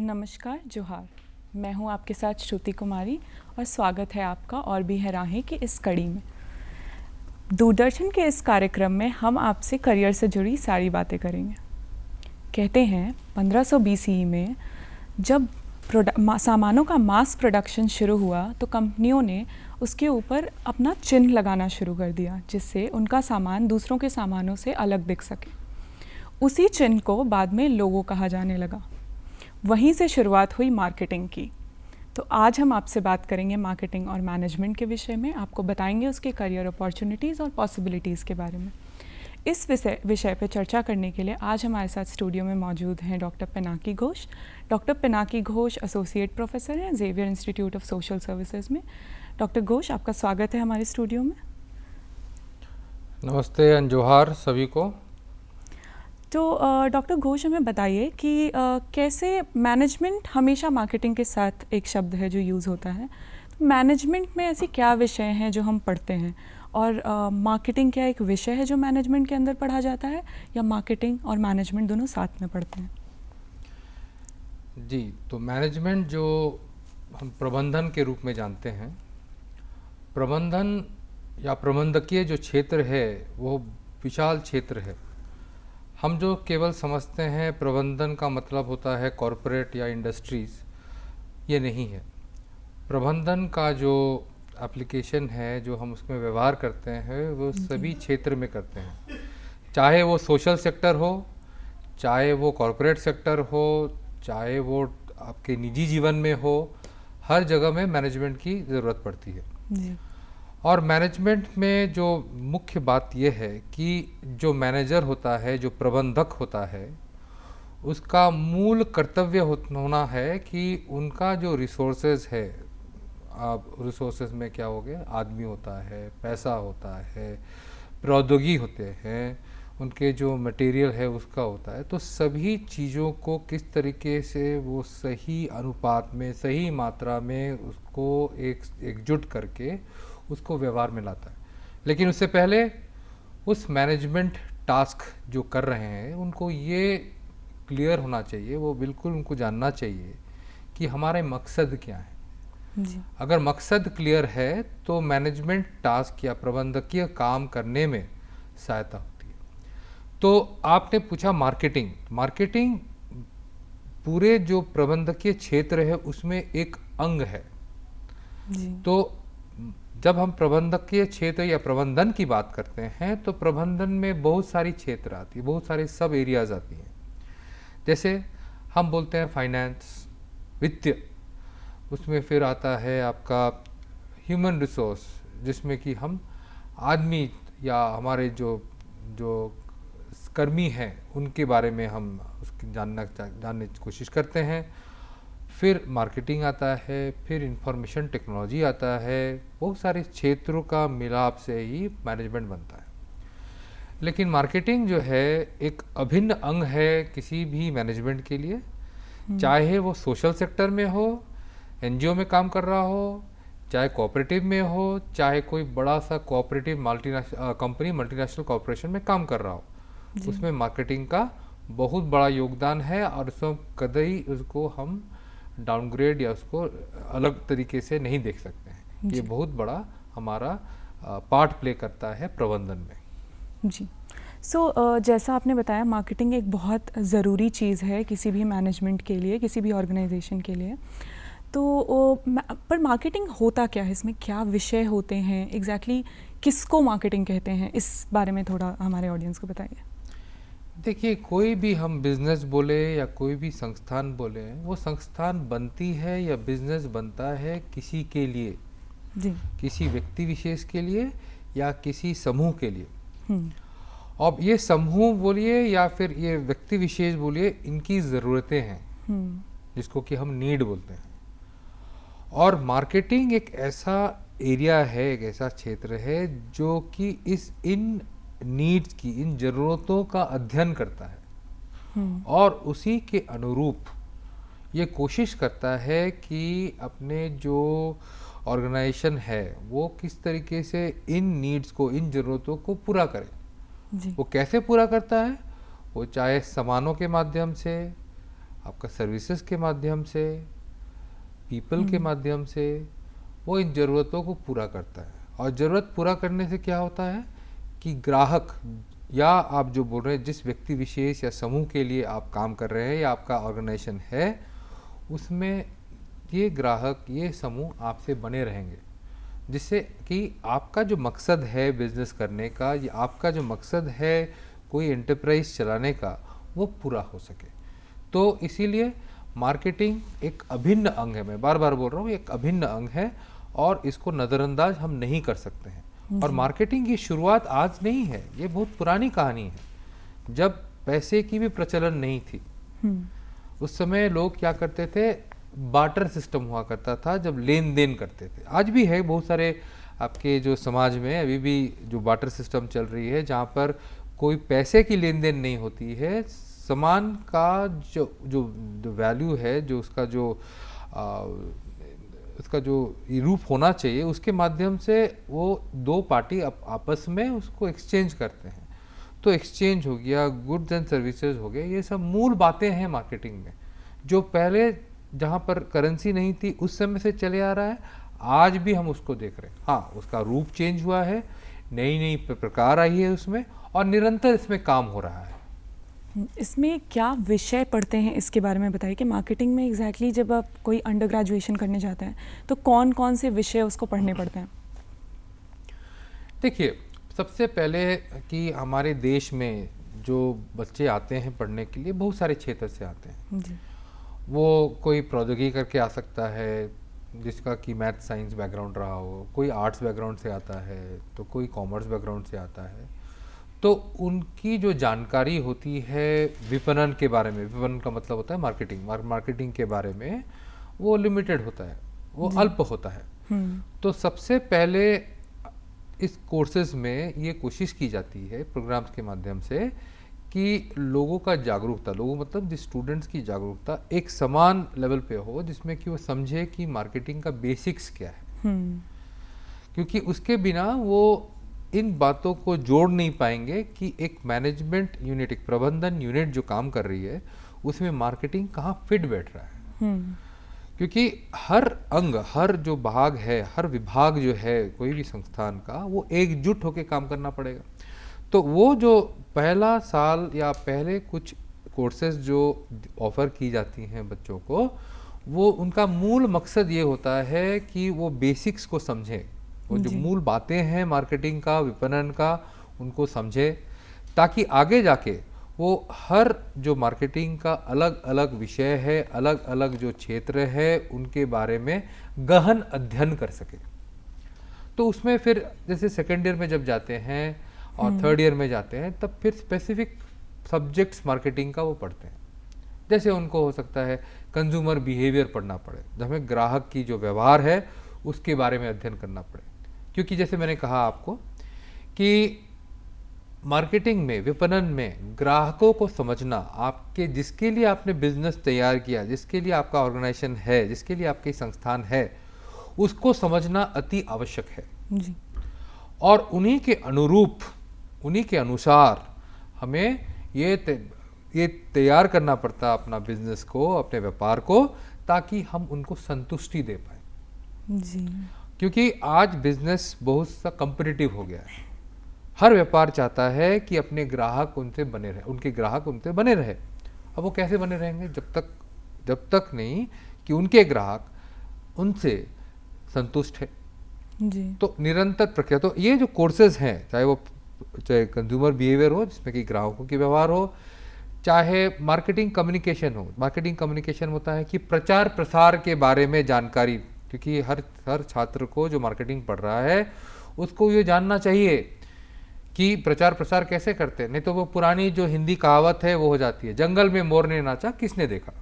नमस्कार, जोहार। मैं हूं आपके साथ श्रुति कुमारी और स्वागत है आपका और भी है राहें की इस कड़ी में। दूरदर्शन के इस कार्यक्रम में हम आपसे करियर से जुड़ी सारी बातें करेंगे। कहते हैं 1500 BCE में जब सामानों का मास प्रोडक्शन शुरू हुआ तो कंपनियों ने उसके ऊपर अपना चिन्ह लगाना शुरू कर दिया, जिससे उनका सामान दूसरों के सामानों से अलग दिख सके। उसी चिन्ह को बाद में लोगो कहा जाने लगा। वहीं से शुरुआत हुई मार्केटिंग की। तो आज हम आपसे बात करेंगे मार्केटिंग और मैनेजमेंट के विषय में, आपको बताएंगे उसके करियर अपॉर्चुनिटीज़ और पॉसिबिलिटीज़ के बारे में। इस विषय पे चर्चा करने के लिए आज हमारे साथ स्टूडियो में मौजूद हैं doctor Pinaki Ghosh. Doctor Pinaki Ghosh associate professor हैं Xavier institute of social services में। डॉक्टर घोष, आपका स्वागत है हमारे स्टूडियो में। नमस्ते एंड जोहार सभी को। तो डॉक्टर घोष, हमें बताइए कि कैसे मैनेजमेंट हमेशा मार्केटिंग के साथ एक शब्द है जो यूज़ होता है। तो मैनेजमेंट में ऐसे क्या विषय हैं जो हम पढ़ते हैं, और मार्केटिंग क्या एक विषय है जो मैनेजमेंट के अंदर पढ़ा जाता है, या मार्केटिंग और मैनेजमेंट दोनों साथ में पढ़ते हैं? जी, तो मैनेजमेंट जो हम प्रबंधन के रूप में जानते हैं, प्रबंधन या प्रबंधकीय जो क्षेत्र है वो विशाल क्षेत्र है। हम जो केवल समझते हैं प्रबंधन का मतलब होता है कॉरपोरेट या इंडस्ट्रीज़, ये नहीं है। प्रबंधन का जो एप्लीकेशन है, जो हम उसमें व्यवहार करते हैं, वो सभी क्षेत्र में करते हैं। चाहे वो सोशल सेक्टर हो, चाहे वो कॉरपोरेट सेक्टर हो, चाहे वो आपके निजी जीवन में हो, हर जगह में मैनेजमेंट की ज़रूरत पड़ती है। जी। और मैनेजमेंट में जो मुख्य बात यह है कि जो मैनेजर होता है, जो प्रबंधक होता है, उसका मूल कर्तव्य होना है कि उनका जो रिसोर्सेज है, आप रिसोर्सेज में क्या हो गया, आदमी होता है, पैसा होता है, प्रौद्योगिकी होते हैं, उनके जो मटेरियल है उसका होता है, तो सभी चीज़ों को किस तरीके से वो सही अनुपात में, सही मात्रा में उसको एकजुट करके उसको व्यवहार में लाता है। लेकिन उससे पहले उस मैनेजमेंट टास्क जो कर रहे हैं उनको ये क्लियर होना चाहिए, वो बिल्कुल उनको जानना चाहिए कि हमारे मकसद क्या है। जी। अगर मकसद क्लियर है तो मैनेजमेंट टास्क या प्रबंधकीय काम करने में सहायता होती है। तो आपने पूछा मार्केटिंग। मार्केटिंग पूरे जो प्रबंधकीय क्षेत्र है उसमें एक अंग है। जी। तो जब हम प्रबंधकीय क्षेत्र या प्रबंधन की बात करते हैं तो प्रबंधन में बहुत सारी क्षेत्र आती है, बहुत सारे सब एरियाज आती हैं। जैसे हम बोलते हैं फाइनेंस, वित्त, उसमें फिर आता है आपका ह्यूमन रिसोर्स, जिसमें कि हम आदमी या हमारे जो जो कर्मी हैं उनके बारे में हम उसकी जानने की कोशिश करते हैं। फिर मार्केटिंग आता है, फिर इंफॉर्मेशन टेक्नोलॉजी आता है। बहुत सारे क्षेत्रों का मिलाप से ही मैनेजमेंट बनता है। लेकिन मार्केटिंग जो है एक अभिन्न अंग है किसी भी मैनेजमेंट के लिए, चाहे वो सोशल सेक्टर में हो, एनजीओ में काम कर रहा हो, चाहे कोऑपरेटिव में हो, चाहे कोई बड़ा सा कोऑपरेटिव मल्टीनेशनल कॉरपोरेशन में काम कर रहा हो, उसमें मार्केटिंग का बहुत बड़ा योगदान है। और उसमें कतई उसको हम डाउनग्रेड या उसको अलग तरीके से नहीं देख सकते हैं। ये बहुत बड़ा हमारा पार्ट प्ले करता है प्रबंधन में। जी। जैसा आपने बताया, मार्केटिंग एक बहुत ज़रूरी चीज़ है किसी भी मैनेजमेंट के लिए, किसी भी ऑर्गेनाइजेशन के लिए। पर मार्केटिंग होता क्या है, इसमें क्या विषय होते हैं, एग्जैक्टली किसको मार्केटिंग कहते हैं, इस बारे में थोड़ा हमारे ऑडियंस को बताइए। देखिए, कोई भी हम बिजनेस बोले या कोई भी संस्थान बोले, वो संस्थान बनती है या बिजनेस बनता है किसी के लिए, जी। किसी व्यक्ति विशेष के लिए या किसी समूह के लिए। अब ये समूह बोलिए या फिर ये व्यक्ति विशेष बोलिए, इनकी ज़रूरतें हैं जिसको कि हम नीड बोलते हैं। और मार्केटिंग एक ऐसा एरिया है, एक ऐसा क्षेत्र है जो कि इन नीड्स की, इन ज़रूरतों का अध्ययन करता है और उसी के अनुरूप ये कोशिश करता है कि अपने जो ऑर्गेनाइजेशन है वो किस तरीके से इन नीड्स को, इन ज़रूरतों को पूरा करे। जी। वो कैसे पूरा करता है? वो चाहे सामानों के माध्यम से, आपका सर्विसेज के माध्यम से, पीपल के माध्यम से वो इन ज़रूरतों को पूरा करता है। और ज़रूरत पूरा करने से क्या होता है कि ग्राहक, या आप जो बोल रहे हैं जिस व्यक्ति विशेष या समूह के लिए आप काम कर रहे हैं या आपका ऑर्गेनाइजेशन है, उसमें ये ग्राहक, ये समूह आपसे बने रहेंगे, जिससे कि आपका जो मकसद है बिजनेस करने का, या आपका जो मकसद है कोई एंटरप्राइज चलाने का, वो पूरा हो सके। तो इसीलिए मार्केटिंग एक अभिन्न अंग है, मैं बार बार बोल रहा हूँ, एक अभिन्न अंग है और इसको नज़रअंदाज हम नहीं कर सकते हैं। और मार्केटिंग की शुरुआत आज नहीं है, ये बहुत पुरानी कहानी है। जब पैसे की भी प्रचलन नहीं थी, उस समय लोग क्या करते थे, बार्टर सिस्टम हुआ करता था, जब लेन देन करते थे। आज भी है बहुत सारे आपके जो समाज में अभी भी जो बार्टर सिस्टम चल रही है, जहाँ पर कोई पैसे की लेन देन नहीं होती है, सामान का जो वैल्यू है, जो उसका जो रूप होना चाहिए, उसके माध्यम से वो दो पार्टी आपस में उसको एक्सचेंज करते हैं। तो एक्सचेंज हो गया, गुड्स एंड सर्विसेज हो गए, ये सब मूल बातें हैं मार्केटिंग में, जो पहले जहाँ पर करेंसी नहीं थी उस समय से चले आ रहा है, आज भी हम उसको देख रहे हैं। हाँ, उसका रूप चेंज हुआ है, नई नई प्रकार आई है उसमें, और निरंतर इसमें काम हो रहा है। इसमें क्या विषय पढ़ते हैं, इसके बारे में बताइए कि मार्केटिंग में एग्जैक्टली जब आप कोई अंडर ग्रेजुएशन करने जाते हैं तो कौन कौन से विषय उसको पढ़ने पड़ते हैं? देखिए, सबसे पहले कि हमारे देश में जो बच्चे आते हैं पढ़ने के लिए, बहुत सारे क्षेत्र से आते हैं जी। वो कोई प्रौद्योगिकी करके आ सकता है, जिसका कि मैथ साइंस बैकग्राउंड रहा हो, कोई आर्ट्स बैकग्राउंड से आता है, तो कोई कॉमर्स बैकग्राउंड से आता है। तो उनकी जो जानकारी होती है विपणन के बारे में, विपणन का मतलब होता है मार्केटिंग, मार्केटिंग के बारे में, वो लिमिटेड होता है, वो अल्प होता है। तो सबसे पहले इस कोर्सेज में ये कोशिश की जाती है प्रोग्राम्स के माध्यम से कि लोगों का जागरूकता, लोगों मतलब जिस स्टूडेंट्स की जागरूकता एक समान लेवल पे हो, जिसमें कि वो समझे कि मार्केटिंग का बेसिक्स क्या है। क्योंकि उसके बिना वो इन बातों को जोड़ नहीं पाएंगे कि एक मैनेजमेंट यूनिट, एक प्रबंधन यूनिट जो काम कर रही है, उसमें मार्केटिंग कहाँ फिट बैठ रहा है। क्योंकि हर अंग, हर जो भाग है, हर विभाग जो है कोई भी संस्थान का, वो एकजुट होकर काम करना पड़ेगा। तो वो जो पहला साल या पहले कुछ कोर्सेज जो ऑफर की जाती हैं बच्चों को, वो उनका मूल मकसद ये होता है कि वो बेसिक्स को समझें, वो जो मूल बातें हैं मार्केटिंग का, विपणन का, उनको समझे, ताकि आगे जाके वो हर जो मार्केटिंग का अलग अलग विषय है, अलग अलग जो क्षेत्र है, उनके बारे में गहन अध्ययन कर सके। तो उसमें फिर जैसे सेकेंड ईयर में जब जाते हैं और थर्ड ईयर में जाते हैं, तब फिर स्पेसिफिक सब्जेक्ट्स मार्केटिंग का वो पढ़ते हैं। जैसे उनको हो सकता है कंज्यूमर बिहेवियर पढ़ना पड़े, हमें ग्राहक की जो व्यवहार है उसके बारे में अध्ययन करना पड़े। क्योंकि जैसे मैंने कहा आपको कि मार्केटिंग में, विपणन में ग्राहकों को समझना, आपके जिसके लिए आपने बिजनेस तैयार किया, जिसके लिए आपका ऑर्गेनाइजेशन है, जिसके लिए आपकी संस्थान है, उसको समझना अति आवश्यक है जी। और उन्हीं के अनुरूप, उन्हीं के अनुसार हमें ये तैयार करना पड़ता अपना बिजनेस को, अपने व्यापार को, ताकि हम उनको संतुष्टि दे पाए जी। क्योंकि आज बिजनेस बहुत सा कॉम्पिटिटिव हो गया है। हर व्यापार चाहता है कि अपने ग्राहक उनसे बने रहे, उनके ग्राहक उनसे बने रहे। अब वो कैसे बने रहेंगे? जब तक नहीं कि उनके ग्राहक उनसे संतुष्ट है। जी। तो निरंतर प्रक्रिया, तो ये जो कोर्सेज हैं, चाहे कंज्यूमर बिहेवियर हो जिसमें कि ग्राहकों की व्यवहार हो, चाहे मार्केटिंग कम्युनिकेशन हो। मार्केटिंग कम्युनिकेशन होता है कि प्रचार प्रसार के बारे में जानकारी, क्योंकि हर छात्र को जो मार्केटिंग पढ़ रहा है उसको ये जानना चाहिए कि प्रचार प्रसार कैसे करते हैं, नहीं तो वो पुरानी जो हिंदी कहावत है वो हो जाती है, जंगल में मोर ने नाचा किसने देखा।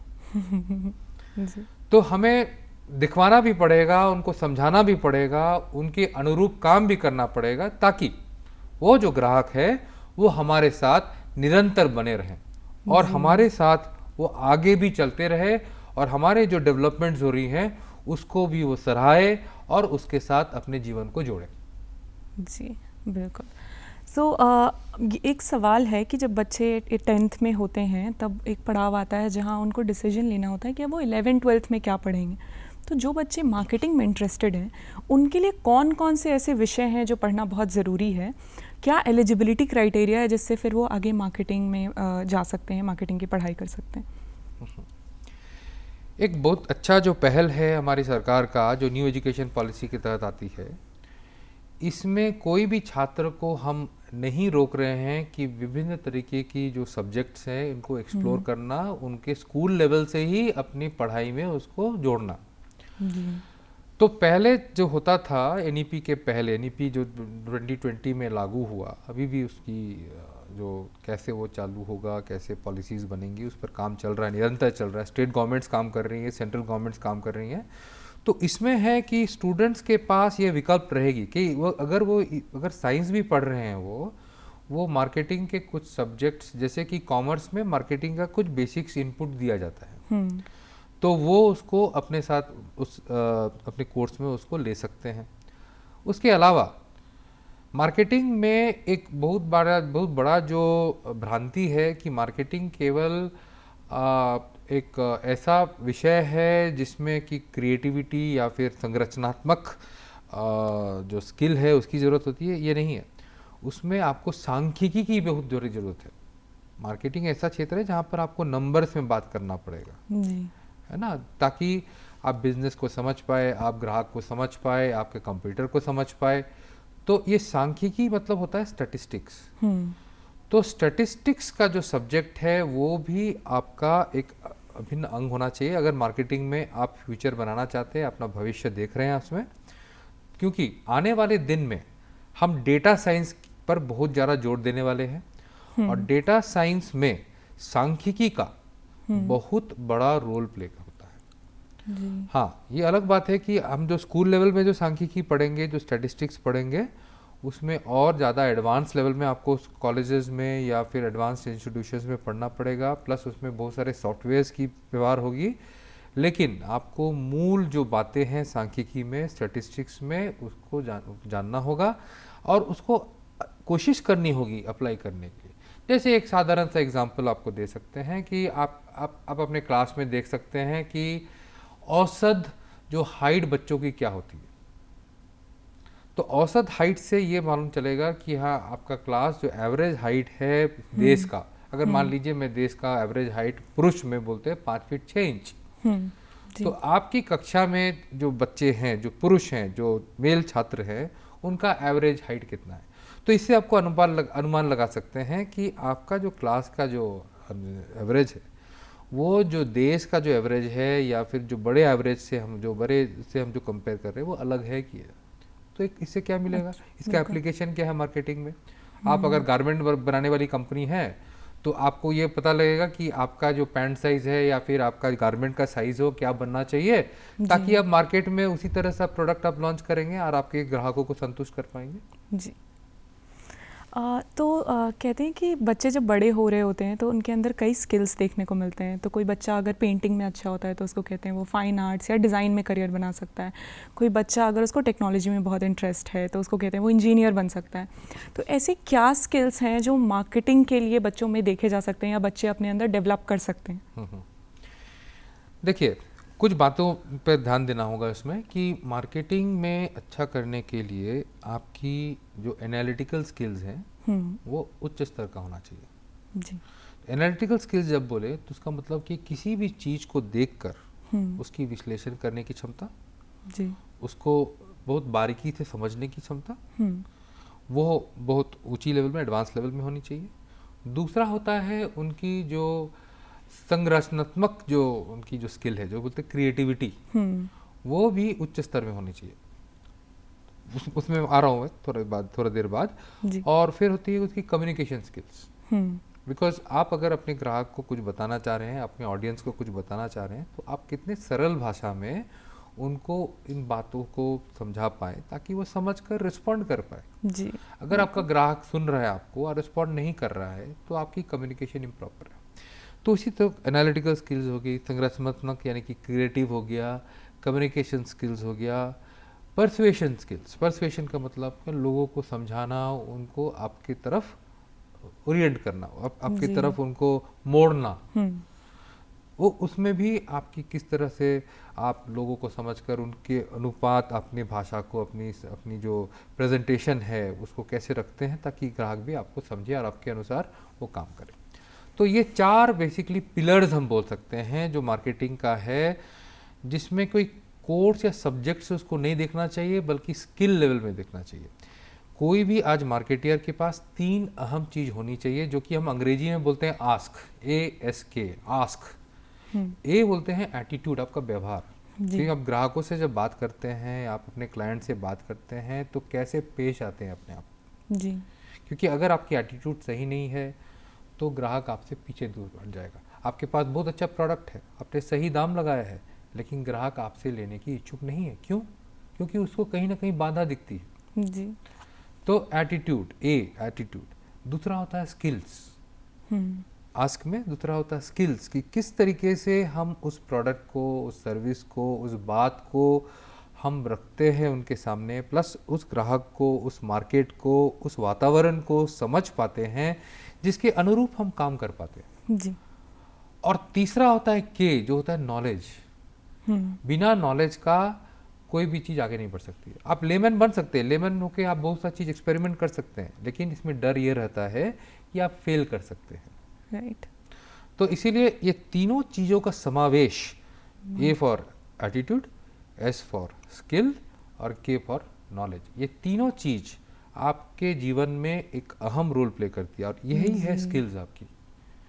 तो हमें दिखवाना भी पड़ेगा, उनको समझाना भी पड़ेगा, उनके अनुरूप काम भी करना पड़ेगा, ताकि वो जो ग्राहक है वो हमारे साथ निरंतर बने रहें और हमारे साथ वो आगे भी चलते रहे और हमारे जो डेवलपमेंट्स हो रही हैं उसको भी वो सराहे और उसके साथ अपने जीवन को जोड़े। जी बिल्कुल। सो एक सवाल है कि जब बच्चे 10th में होते हैं तब एक पड़ाव आता है जहां उनको डिसीजन लेना होता है कि अब वो 11th-12th में क्या पढ़ेंगे। तो जो बच्चे मार्केटिंग में इंटरेस्टेड हैं उनके लिए कौन कौन से ऐसे विषय हैं जो पढ़ना बहुत ज़रूरी है? क्या एलिजिबिलिटी क्राइटेरिया है जिससे फिर वो आगे मार्केटिंग में जा सकते हैं, मार्केटिंग की पढ़ाई कर सकते हैं? एक बहुत अच्छा जो पहल है हमारी सरकार का, जो न्यू एजुकेशन पॉलिसी के तहत आती है, इसमें कोई भी छात्र को हम नहीं रोक रहे हैं कि विभिन्न तरीके की जो सब्जेक्ट्स हैं इनको एक्सप्लोर करना, उनके स्कूल लेवल से ही अपनी पढ़ाई में उसको जोड़ना। तो पहले जो होता था एनईपी के पहले, एनईपी जो 2020 में लागू हुआ, अभी भी उसकी जो कैसे वो चालू होगा, कैसे पॉलिसीज़ बनेंगी, उस पर काम चल रहा है, निरंतर चल रहा है। स्टेट गवर्नमेंट्स काम कर रही है, सेंट्रल गवर्नमेंट्स काम कर रही हैं। तो इसमें है कि स्टूडेंट्स के पास ये विकल्प रहेगी कि वो अगर साइंस भी पढ़ रहे हैं, वो मार्केटिंग के कुछ सब्जेक्ट्स, जैसे कि कॉमर्स में मार्केटिंग का कुछ बेसिक्स इनपुट दिया जाता है, तो वो उसको अपने साथ अपने कोर्स में उसको ले सकते हैं। उसके अलावा मार्केटिंग में एक बहुत बड़ा जो भ्रांति है कि मार्केटिंग केवल एक ऐसा विषय है जिसमें कि क्रिएटिविटी या फिर संरचनात्मक जो स्किल है उसकी ज़रूरत होती है। ये नहीं है, उसमें आपको सांख्यिकी की बहुत ज़रूरत है। मार्केटिंग ऐसा क्षेत्र है जहाँ पर आपको नंबर्स में बात करना पड़ेगा, है ना, ताकि आप बिजनेस को समझ पाए, आप ग्राहक को समझ पाए, आपके कंप्यूटर को समझ पाए। तो ये सांख्यिकी मतलब होता है स्टैटिस्टिक्स। तो स्टैटिस्टिक्स का जो सब्जेक्ट है वो भी आपका एक अभिन्न अंग होना चाहिए अगर मार्केटिंग में आप फ्यूचर बनाना चाहते हैं, अपना भविष्य देख रहे हैं उसमें। क्योंकि आने वाले दिन में हम डेटा साइंस पर बहुत ज़्यादा जोर देने वाले हैं, और डेटा साइंस में सांख्यिकी का बहुत बड़ा रोल प्ले होता है। हाँ, ये अलग बात है कि हम जो स्कूल लेवल में जो सांख्यिकी पढ़ेंगे, जो स्टैटिस्टिक्स पढ़ेंगे, उसमें और ज़्यादा एडवांस लेवल में आपको कॉलेजेस में या फिर एडवांस इंस्टीट्यूशंस में पढ़ना पड़ेगा, प्लस उसमें बहुत सारे सॉफ्टवेयर्स की व्यवहार होगी। लेकिन आपको मूल जो बातें हैं सांख्यिकी में, स्टैटिस्टिक्स में, उसको जानना होगा और उसको कोशिश करनी होगी अप्लाई करने के लिए। जैसे एक साधारण सा एग्जांपल आपको दे सकते हैं कि आप अपने क्लास में देख सकते हैं कि औसत जो हाइट बच्चों की क्या होती है। तो औसत हाइट से ये मालूम चलेगा कि हाँ, आपका क्लास जो एवरेज हाइट है देश का, अगर मान लीजिए मैं देश का एवरेज हाइट पुरुष में बोलते हैं 5 फीट 6 इंच, तो आपकी कक्षा में जो बच्चे हैं, जो पुरुष हैं, जो मेल छात्र हैं, उनका एवरेज हाइट कितना है। तो इससे आपको अनुमान लगा सकते हैं कि आपका जो क्लास का जो एवरेज है, वो जो देश का जो एवरेज है या फिर जो बड़े एवरेज से हम जो कंपेयर कर रहे हैं वो अलग है कि है। तो इससे क्या मिलेगा, इसका एप्लीकेशन क्या है मार्केटिंग में। आप अगर गारमेंट बनाने वाली कंपनी है तो आपको ये पता लगेगा कि आपका जो पैंट साइज है या फिर आपका गारमेंट का साइज हो क्या बनना चाहिए, ताकि आप मार्केट में उसी तरह से प्रोडक्ट आप लॉन्च करेंगे और आपके ग्राहकों को संतुष्ट कर पाएंगे। जी। कहते हैं कि बच्चे जब बड़े हो रहे होते हैं तो उनके अंदर कई स्किल्स देखने को मिलते हैं। तो कोई बच्चा अगर पेंटिंग में अच्छा होता है तो उसको कहते हैं वो फाइन आर्ट्स या डिज़ाइन में करियर बना सकता है। कोई बच्चा अगर उसको टेक्नोलॉजी में बहुत इंटरेस्ट है तो उसको कहते हैं वो इंजीनियर बन सकता है। तो ऐसे क्या स्किल्स हैं जो मार्केटिंग के लिए बच्चों में देखे जा सकते हैं या बच्चे अपने अंदर डेवलप कर सकते हैं? देखिए, कुछ बातों पर ध्यान देना होगा इसमें कि मार्केटिंग में अच्छा करने के लिए आपकी जो एनालिटिकल स्किल्स हैं वो उच्च स्तर का होना चाहिए। जी। एनालिटिकल स्किल्स जब बोले तो उसका मतलब कि किसी भी चीज़ को देखकर उसकी विश्लेषण करने की क्षमता, जी, उसको बहुत बारीकी से समझने की क्षमता, वो बहुत ऊंची लेवल में, एडवांस लेवल में होनी चाहिए। दूसरा होता है उनकी जो संरचनात्मक जो उनकी जो स्किल है, जो बोलते हैं क्रिएटिविटी, वो भी उच्च स्तर में होनी चाहिए। उसमें आ रहा हूँ मैं थोड़ा देर बाद। और फिर होती है उसकी कम्युनिकेशन स्किल्स। बिकॉज आप अगर अपने ग्राहक को कुछ बताना चाह रहे हैं, अपने ऑडियंस को कुछ बताना चाह रहे हैं, तो आप कितने सरल भाषा में उनको इन बातों को समझा पाए ताकि वो समझ कर रिस्पॉन्ड कर पाए। जी। अगर आपका ग्राहक सुन रहा है आपको और रिस्पॉन्ड नहीं कर रहा है तो आपकी कम्युनिकेशन इम्प्रॉपर है। तो उसी तरह एनालिटिकल स्किल्स हो गई, संरचनात्मक यानी कि क्रिएटिव हो गया, कम्युनिकेशन स्किल्स हो गया, परसुएशन स्किल्स, परसुएशन का मतलब है लोगों को समझाना, उनको आपकी तरफ ओरिएंट करना, आपकी जी। तरफ उनको मोड़ना, हम्म, वो उसमें भी आपकी किस तरह से आप लोगों को समझकर उनके अनुपात अपनी भाषा को, अपनी अपनी जो प्रेजेंटेशन है उसको कैसे रखते हैं ताकि ग्राहक भी आपको समझे और आपके अनुसार वो काम करे। तो ये 4 बेसिकली पिलर्स हम बोल सकते हैं जो मार्केटिंग का है, जिसमें कोई कोर्स या सब्जेक्ट से उसको नहीं देखना चाहिए बल्कि स्किल लेवल में देखना चाहिए। कोई भी आज मार्केटियर के पास 3 अहम चीज़ होनी चाहिए जो कि हम अंग्रेजी में बोलते हैं आस्क, ASK, आस्क। ए बोलते हैं एटीट्यूड, आपका व्यवहार, जी। क्योंकि आप ग्राहकों से जब बात करते हैं, आप अपने क्लाइंट से बात करते हैं तो कैसे पेश आते हैं अपने आप, जी। क्योंकि अगर आपकी एटीट्यूड सही नहीं है तो ग्राहक आपसे पीछे दूर बढ़ जाएगा। आपके पास बहुत अच्छा प्रोडक्ट है, आपने सही दाम लगाया है, लेकिन ग्राहक आपसे लेने की इच्छुक नहीं है। क्यों? क्योंकि उसको कहीं ना कहीं बाधा दिखती है। जी। तो एटीट्यूड, एटीट्यूड। दूसरा होता है स्किल्स, आस्क में दूसरा होता है स्किल्स, कि किस तरीके से हम उस प्रोडक्ट को, उस सर्विस को, उस बात को हम रखते हैं उनके सामने, प्लस उस ग्राहक को, उस मार्केट को, उस वातावरण को समझ पाते हैं जिसके अनुरूप हम काम कर पाते हैं। जी। और तीसरा होता है के, जो होता है नॉलेज। बिना नॉलेज का कोई भी चीज़ आगे नहीं बढ़ सकती है। आप लेमन बन सकते हैं, लेमन होके आप बहुत सारी चीज़ एक्सपेरिमेंट कर सकते हैं, लेकिन इसमें डर ये रहता है कि आप फेल कर सकते हैं। राइट। तो इसीलिए ये तीनों चीज़ों का समावेश, A for attitude, S for skill और के फॉर नॉलेज, ये तीनों चीज़ आपके जीवन में एक अहम रोल प्ले करती है। और यही है स्किल्स आपकी,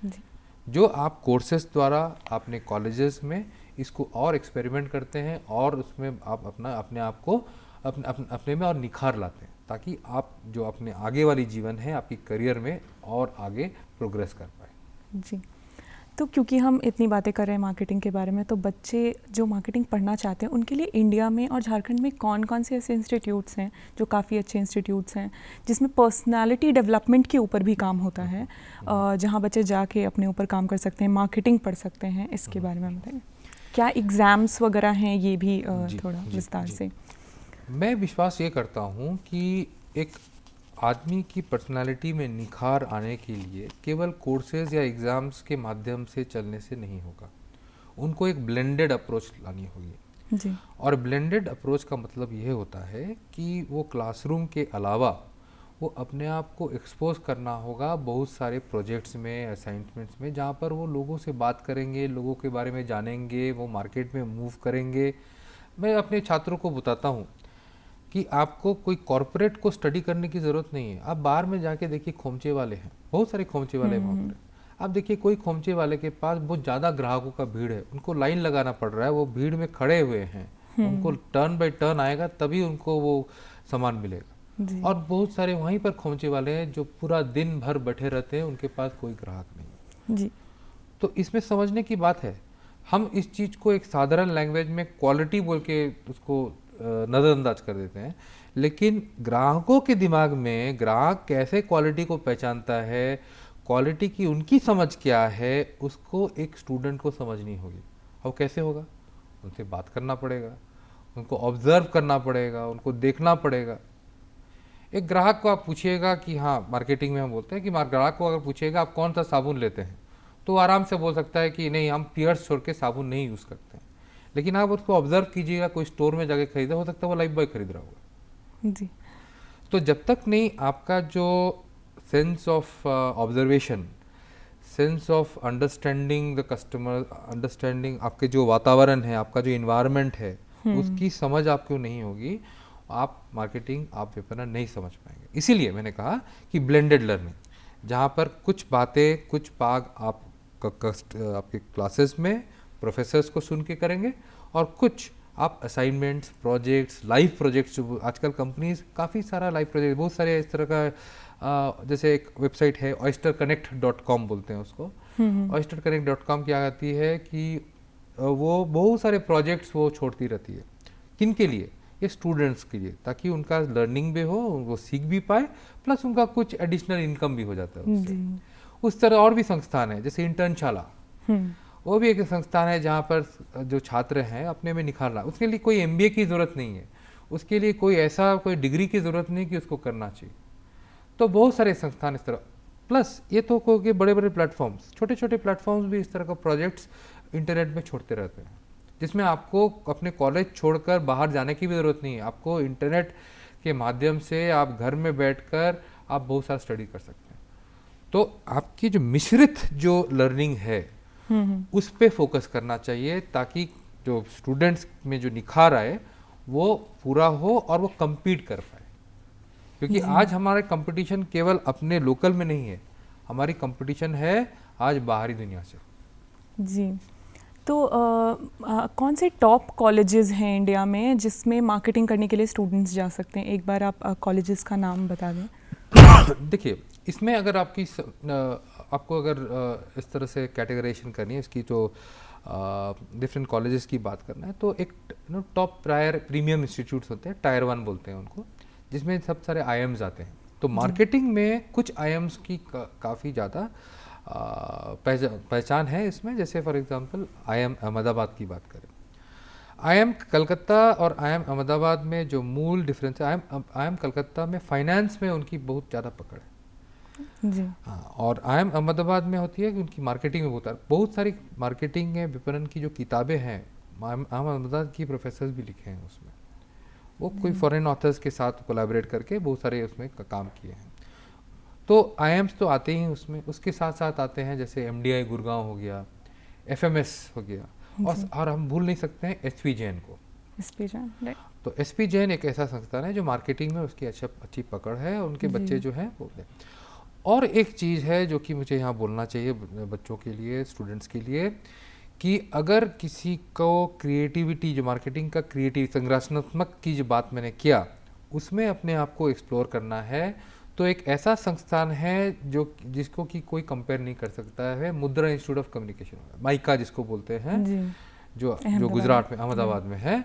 जी। जो आप कोर्सेज द्वारा अपने कॉलेजेस में इसको और एक्सपेरिमेंट करते हैं और उसमें आप अपने आप को अपने में और निखार लाते हैं, ताकि आप जो अपने आगे वाली जीवन है, आपकी करियर में और आगे प्रोग्रेस कर पाए। जी। तो क्योंकि हम इतनी बातें कर रहे हैं मार्केटिंग के बारे में, तो बच्चे जो मार्केटिंग पढ़ना चाहते हैं उनके लिए इंडिया में और झारखंड में कौन कौन से ऐसे इंस्टीट्यूट्स हैं जो काफ़ी अच्छे इंस्टीट्यूट्स हैं जिसमें पर्सनालिटी डेवलपमेंट के ऊपर भी काम होता है, जहां बच्चे जाके अपने ऊपर काम कर सकते हैं, मार्केटिंग पढ़ सकते हैं? इसके बारे में बताइए। क्या एग्ज़ाम्स वगैरह हैं, ये भी थोड़ा विस्तार से। मैं विश्वास ये करता हूँ कि एक आदमी की पर्सनालिटी में निखार आने के लिए केवल कोर्सेज या एग्ज़ाम्स के माध्यम से चलने से नहीं होगा, उनको एक ब्लेंडेड अप्रोच लानी होगी। जी। और ब्लेंडेड अप्रोच का मतलब ये होता है कि वो क्लासरूम के अलावा वो अपने आप को एक्सपोज करना होगा बहुत सारे प्रोजेक्ट्स में, असाइनमेंट्स में, जहाँ पर वो लोगों से बात करेंगे, लोगों के बारे में जानेंगे, वो मार्केट में मूव करेंगे। मैं अपने छात्रों को बताता हूँ कि आपको कोई कॉर्पोरेट को स्टडी करने की ज़रूरत नहीं है। आप बाहर में जाके देखिए, खोमचे वाले हैं, बहुत सारे खोमचे वाले वहाँ पर। आप देखिए, कोई खोमचे वाले के पास बहुत ज़्यादा ग्राहकों का भीड़ है, उनको लाइन लगाना पड़ रहा है, वो भीड़ में खड़े हुए हैं, उनको टर्न बाय टर्न आएगा तभी उनको वो सामान मिलेगा। और बहुत सारे वहीं पर खोमचे वाले हैं जो पूरा दिन भर बैठे रहते हैं, उनके पास कोई ग्राहक नहीं। जी। तो इसमें समझने की बात है, हम इस चीज़ को एक साधारण लैंग्वेज में क्वालिटी बोल के उसको नज़रअंदाज कर देते हैं, लेकिन ग्राहकों के दिमाग में ग्राहक कैसे क्वालिटी को पहचानता है, क्वालिटी की उनकी समझ क्या है, उसको एक स्टूडेंट को समझनी होगी। और कैसे होगा? उनसे बात करना पड़ेगा, उनको ऑब्जर्व करना पड़ेगा, उनको देखना पड़ेगा। एक ग्राहक को आप पूछिएगा कि हाँ, मार्केटिंग में हम बोलते हैं कि ग्राहक को अगर पूछिएगा आप कौन सा साबुन लेते हैं, तो आराम से बोल सकता है कि नहीं, हम पियर्स छोड़ के साबुन नहीं यूज़ करते हैं। लेकिन आप उसको ऑब्जर्व कीजिएगा, कोई स्टोर में जाके खरीदा, हो सकता है वो लाइफ बॉय खरीद रहा होगा। जी। तो जब तक नहीं आपका जो sense of observation, sense of understanding the customer, understanding आपके जो वातावरण है, आपका जो इन्वायरमेंट है, उसकी समझ आपको नहीं होगी, आप मार्केटिंग, आप विपणन नहीं समझ पाएंगे। इसीलिए मैंने कहा कि ब्लेंडेड लर्निंग, जहाँ पर कुछ बातें, कुछ भाग आप आपके क्लासेस में प्रोफेसर्स को सुन के करेंगे और कुछ आप असाइनमेंट्स, प्रोजेक्ट्स, लाइव प्रोजेक्ट्स, जो आजकल कंपनीज काफ़ी सारा लाइव प्रोजेक्ट, बहुत सारे इस तरह का, जैसे एक वेबसाइट है oysterconnect.com बोलते हैं उसको। oysterconnect.com क्या आती है कि वो बहुत सारे प्रोजेक्ट्स वो छोड़ती रहती है। किन के लिए? ये स्टूडेंट्स के लिए, ताकि उनका लर्निंग भी हो, वो सीख भी पाए, प्लस उनका कुछ एडिशनल इनकम भी हो जाता है उससे। उस तरह और भी संस्थान है, जैसे इंटर्नशाला, वो भी एक संस्थान है जहाँ पर जो छात्र हैं अपने में निखारना, उसके लिए कोई MBA की ज़रूरत नहीं है, उसके लिए कोई डिग्री की ज़रूरत नहीं कि उसको करना चाहिए। तो बहुत सारे संस्थान इस तरह, प्लस ये तो को कि बड़े बड़े प्लेटफॉर्म्स, छोटे छोटे प्लेटफॉर्म्स भी इस तरह का प्रोजेक्ट्स इंटरनेट में छोड़ते रहते हैं, जिसमें आपको अपने कॉलेज छोड़कर बाहर जाने की भी ज़रूरत नहीं है। आपको इंटरनेट के माध्यम से आप घर में बैठकर आप बहुत सारा स्टडी कर सकते हैं। तो आपकी जो मिश्रित जो लर्निंग है उस पे फोकस करना चाहिए, ताकि जो स्टूडेंट्स में जो निखार आए वो पूरा हो और वो compete कर पाए। क्योंकि आज हमारे कंपटीशन केवल अपने लोकल में नहीं है, हमारी कंपटीशन है आज बाहरी दुनिया से। जी, तो कौन से टॉप कॉलेजेस हैं इंडिया में जिसमें मार्केटिंग करने के लिए स्टूडेंट्स जा सकते हैं? एक बार आप कॉलेजेस का नाम बता दें। देखिए, इसमें अगर आपको अगर इस तरह से कैटेगराइजेशन करनी है, इसकी जो डिफरेंट कॉलेजेस की बात करना है, तो एक टॉप प्रीमियम इंस्टीट्यूट्स होते हैं, टायर 1 बोलते हैं उनको, जिसमें सब सारे आईएम्स आते हैं। तो मार्केटिंग में कुछ आईएम्स की काफ़ी ज़्यादा पहचान है इसमें। जैसे फॉर एग्जांपल आईएम अहमदाबाद की बात करें, आईएम कलकत्ता और आईएम अहमदाबाद में जो मूल डिफरेंस है, आईएम कलकत्ता में फाइनेंस में उनकी बहुत ज़्यादा पकड़ है जी। हाँ, और आईएम अहमदाबाद में होती है कि उनकी मार्केटिंग में बहुत सारी मार्केटिंग है, विपणन की जो किताबें हैं, आईएम अहमदाबाद की प्रोफेसर्स भी लिखे हैं उसमें। वो कोई फॉरेन ऑथर्स के साथ कोलैबोरेट करके बहुत सारे उसमें काम किए हैं। तो आईएम्स तो आते ही उसमें, उसके साथ साथ आते हैं जैसे एमडीआई गुड़गांव हो गया, एफएमएस हो गया, और हम भूल नहीं सकते हैं एसपी जैन को। SP Jain, right. तो एसपी जैन एक ऐसा संस्थान है जो मार्केटिंग में उसकी अच्छी पकड़ है, उनके बच्चे जो हैं वो। और एक चीज़ है जो कि मुझे यहाँ बोलना चाहिए बच्चों के लिए, स्टूडेंट्स के लिए, कि अगर किसी को क्रिएटिविटी, जो मार्केटिंग का क्रिएटिव संरचनात्मक की जो बात मैंने किया, उसमें अपने आप को एक्सप्लोर करना है, तो एक ऐसा संस्थान है जिसको कि कोई कंपेयर नहीं कर सकता है, मुद्रा इंस्टीट्यूट ऑफ कम्युनिकेशन, माइका जिसको बोलते हैं, जो गुजरात में, अहमदाबाद में है।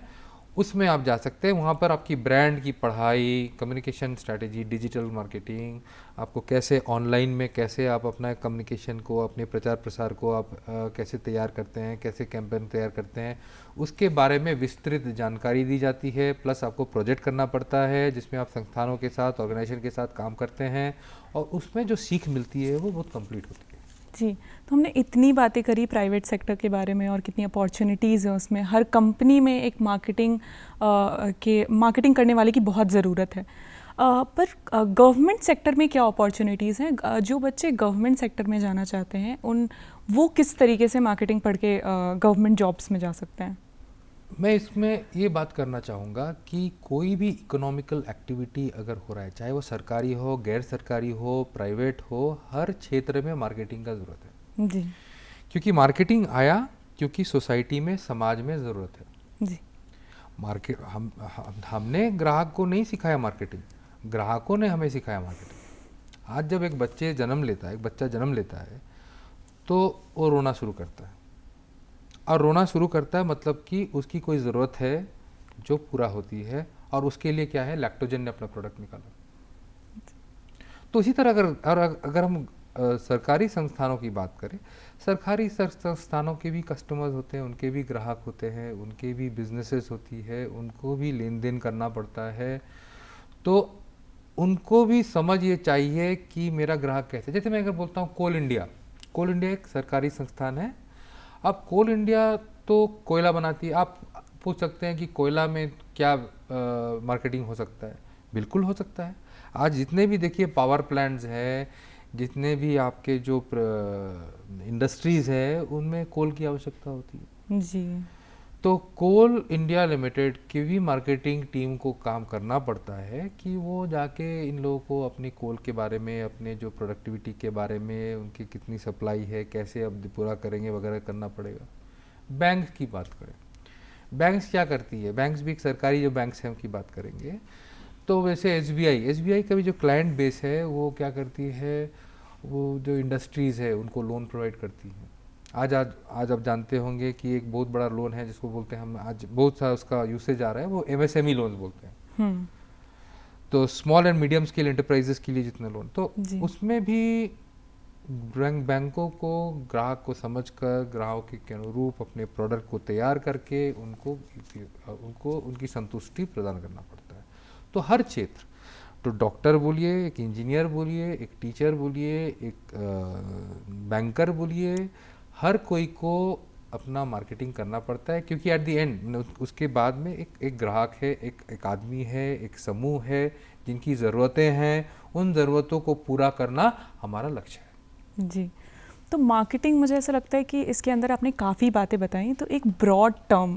उसमें आप जा सकते हैं। वहाँ पर आपकी ब्रांड की पढ़ाई, कम्युनिकेशन स्ट्रैटेजी, डिजिटल मार्केटिंग, आपको कैसे ऑनलाइन में कैसे आप अपना कम्युनिकेशन को, अपने प्रचार प्रसार को आप कैसे तैयार करते हैं, कैसे कैंपेन तैयार करते हैं, उसके बारे में विस्तृत जानकारी दी जाती है। प्लस आपको प्रोजेक्ट करना पड़ता है जिसमें आप संस्थानों के साथ, ऑर्गेनाइजेशन के साथ काम करते हैं, और उसमें जो सीख मिलती है वो बहुत कंप्लीट होती है। जी, तो हमने इतनी बातें करी प्राइवेट सेक्टर के बारे में और कितनी अपॉर्चुनिटीज़ हैं उसमें। हर कंपनी में एक मार्केटिंग करने वाले की बहुत ज़रूरत है। पर गवर्नमेंट सेक्टर में क्या अपॉर्चुनिटीज़ हैं? जो बच्चे गवर्नमेंट सेक्टर में जाना चाहते हैं वो किस तरीके से मार्केटिंग पढ़ के गवर्नमेंट जॉब्स में जा सकते हैं? मैं इसमें ये बात करना चाहूँगा कि कोई भी इकोनॉमिकल एक्टिविटी अगर हो रहा है, चाहे वो सरकारी हो, गैर सरकारी हो, प्राइवेट हो, हर क्षेत्र में मार्केटिंग का ज़रूरत है। जी। क्योंकि मार्केटिंग आया क्योंकि सोसाइटी में, समाज में ज़रूरत है। जी। हमने ग्राहक को नहीं सिखाया मार्केटिंग, ग्राहकों ने हमें सिखाया मार्केटिंग। आज जब एक बच्चा जन्म लेता है तो वो रोना शुरू करता है, और रोना शुरू करता है मतलब कि उसकी कोई ज़रूरत है जो पूरा होती है, और उसके लिए क्या है, लैक्टोजन ने अपना प्रोडक्ट निकाला। तो इसी तरह अगर हम सरकारी संस्थानों की बात करें, सरकारी संस्थानों के भी कस्टमर्स होते हैं, उनके भी ग्राहक होते हैं, उनके भी बिजनेसेस होती है, उनको भी लेन देन करना पड़ता है। तो उनको भी समझ ये चाहिए कि मेरा ग्राहक कैसे। जैसे मैं अगर बोलता हूँ कोल इंडिया एक सरकारी संस्थान है। अब कोल इंडिया तो कोयला बनाती है। आप पूछ सकते हैं कि कोयला में क्या मार्केटिंग हो सकता है? बिल्कुल हो सकता है। आज जितने भी देखिए पावर प्लांट्स हैं, जितने भी आपके जो इंडस्ट्रीज़ है, उनमें कोल की आवश्यकता होती है। जी। तो कोल इंडिया लिमिटेड की भी मार्केटिंग टीम को काम करना पड़ता है कि वो जाके इन लोगों को अपनी कोल के बारे में, अपने जो प्रोडक्टिविटी के बारे में, उनकी कितनी सप्लाई है, कैसे अब पूरा करेंगे वगैरह करना पड़ेगा। बैंक की बात करें, बैंक्स क्या करती है? बैंक्स भी एक सरकारी जो बैंक्स हैं उनकी बात करेंगे तो वैसे एसबीआई का भी जो क्लाइंट बेस है वो क्या करती है, वो जो इंडस्ट्रीज़ है उनको लोन प्रोवाइड करती है। आज आप जानते होंगे कि एक बहुत बड़ा लोन है जिसको बोलते हैं, हम आज बहुत सा उसका यूसेज आ रहा है, वो एमएसएमई लोन बोलते हैं। तो small and medium scale enterprises के लिए जितने लोन, तो उसमें भी बैंकों को ग्राहक को समझकर ग्राहकों के अनुरूप अपने प्रोडक्ट को तैयार करके उनको उनकी संतुष्टि प्रदान करना पड़ता है। तो हर क्षेत्र, तो डॉक्टर बोलिए, एक इंजीनियर बोलिए, एक टीचर बोलिए, एक बैंकर बोलिए, हर कोई को अपना मार्केटिंग करना पड़ता है, क्योंकि एट द एंड उसके बाद में एक ग्राहक है, एक आदमी है, एक समूह है जिनकी ज़रूरतें हैं, उन ज़रूरतों को पूरा करना हमारा लक्ष्य है। जी, तो मार्केटिंग, मुझे ऐसा लगता है कि इसके अंदर आपने काफ़ी बातें बताई, तो एक ब्रॉड टर्म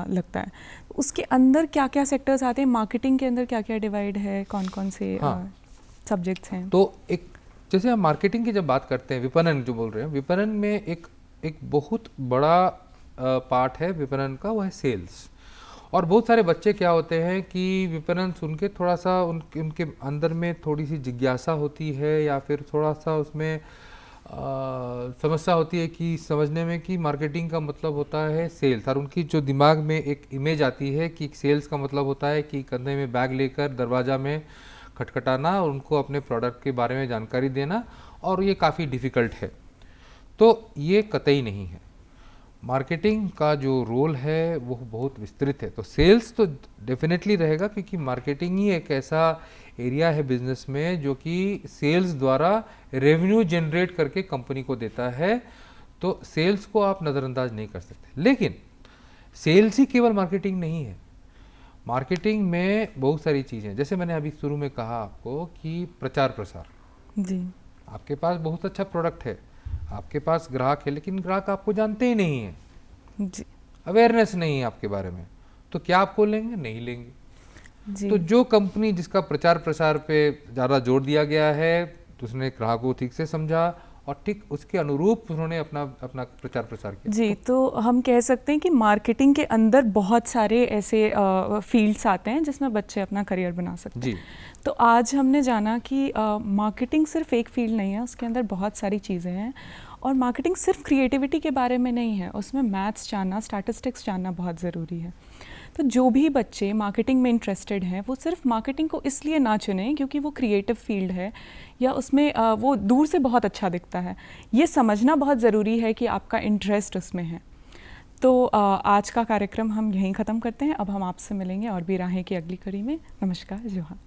लगता है। उसके अंदर क्या क्या सेक्टर्स आते हैं, मार्केटिंग के अंदर क्या क्या डिवाइड है, कौन कौन से सब्जेक्ट्स हैं? तो एक जैसे हम मार्केटिंग की जब बात करते हैं, विपणन जो बोल रहे हैं, विपणन में एक बहुत बड़ा पार्ट है विपणन का, वो है सेल्स। और बहुत सारे बच्चे क्या होते हैं कि विपणन सुन के थोड़ा सा उनके अंदर में थोड़ी सी जिज्ञासा होती है, या फिर थोड़ा सा उसमें समस्या होती है कि समझने में कि मार्केटिंग का मतलब होता है सेल्स, और उनकी जो दिमाग में एक इमेज आती है कि सेल्स का मतलब होता है कि कंधे में बैग लेकर दरवाज़ा में खटखटाना और उनको अपने प्रोडक्ट के बारे में जानकारी देना, और ये काफ़ी डिफ़िकल्ट है। तो ये कतई नहीं है। मार्केटिंग का जो रोल है वो बहुत विस्तृत है। तो सेल्स तो डेफिनेटली रहेगा, क्योंकि मार्केटिंग ही एक ऐसा एरिया है बिजनेस में जो कि सेल्स द्वारा रेवेन्यू जनरेट करके कंपनी को देता है। तो सेल्स को आप नज़रअंदाज नहीं कर सकते। लेकिन सेल्स ही केवल मार्केटिंग नहीं है। मार्केटिंग में बहुत सारी चीज़ें, जैसे मैंने अभी शुरू में कहा आपको कि प्रचार प्रसार। जी, आपके पास बहुत अच्छा प्रोडक्ट है, आपके पास ग्राहक है, लेकिन ग्राहक आपको जानते ही नहीं है, जी, अवेयरनेस नहीं है आपके बारे में, तो क्या आपको लेंगे? नहीं लेंगे। जी। तो जो कंपनी जिसका प्रचार प्रसार पे ज़्यादा जोर दिया गया है, तो उसने ग्राहक को ठीक से समझा और ठीक उसके अनुरूप उन्होंने अपना प्रचार प्रसार किया। जी, तो हम कह सकते हैं कि मार्केटिंग के अंदर बहुत सारे ऐसे फील्ड्स आते हैं जिसमें बच्चे अपना करियर बना सकते हैं। जी, तो आज हमने जाना कि मार्केटिंग सिर्फ एक फील्ड नहीं है, उसके अंदर बहुत सारी चीज़ें हैं, और मार्केटिंग सिर्फ क्रिएटिविटी के बारे में नहीं है, उसमें मैथ्स जानना, स्टैटिस्टिक्स जानना बहुत ज़रूरी है। तो जो भी बच्चे मार्केटिंग में इंटरेस्टेड हैं, वो सिर्फ मार्केटिंग को इसलिए ना चुनें क्योंकि वो क्रिएटिव फील्ड है या उसमें वो दूर से बहुत अच्छा दिखता है। ये समझना बहुत ज़रूरी है कि आपका इंटरेस्ट उसमें है। तो आज का कार्यक्रम हम यहीं ख़त्म करते हैं। अब हम आपसे मिलेंगे और भी राहें की अगली कड़ी में। नमस्कार, जोहार।